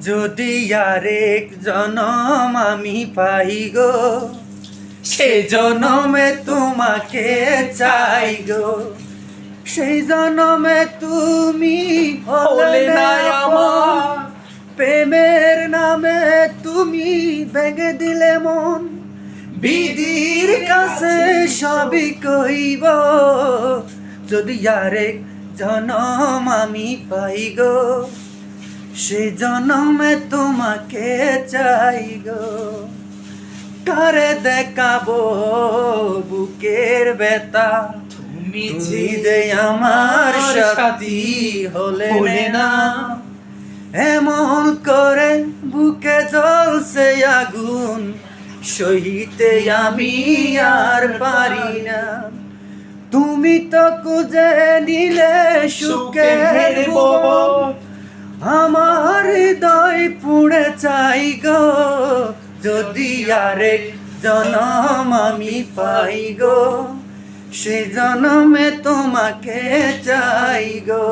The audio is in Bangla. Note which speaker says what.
Speaker 1: যদি আরেক জনম আমি পাই গো, সেই জনমে তোমাকে চাই গো। সেই জনমে তুমি হলে না আমার, প্রেমের নামে তুমি ভেঙে দিলে মন। বিধির কাছে সবই কইব, যদি আরেক জনম আমি পাই গো, সে জনমে তোমাকে চাই গো। কারে দেখাবো বুকের ব্যথা, তুমি যে আমার সাথী হলে না। এমন করে বুকে জ্বলছে আগুন, সহিতে আমি আর পারি না। তুমি তো খুঁজে নিলে সুখের ভুবন, আমার হৃদয় পুড়ে চাই গো, যদি আরেক জনম আমি পাই গো, সে জনমে তোমাকে চাই গো।